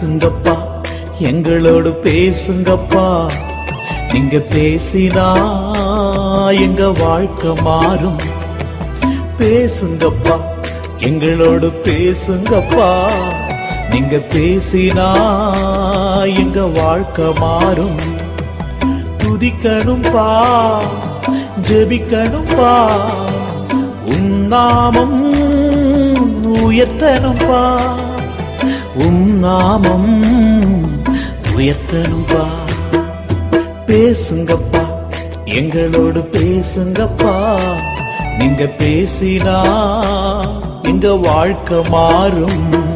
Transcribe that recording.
பேசுங்கப்பா, எங்களோடு பேசுங்கப்பா. நீங்க பேசினா எங்க வாழ்க்கை மாறும். பேசுங்கப்பா, எங்களோடு பேசுங்கப்பா. நீங்க பேசினா எங்க வாழ்க்கை மாறும். துதிக்கணும்பா, ஜெபிக்கணும்பா, உம் நாமம் உயர்த்தணும்பா, உம் நாமம் உயர்த்தணும்பா. பேசுங்கப்பா, எங்களோடு பேசுங்கப்பா. நீங்க பேசினா எங்க வாழ்க்கை மாறும்.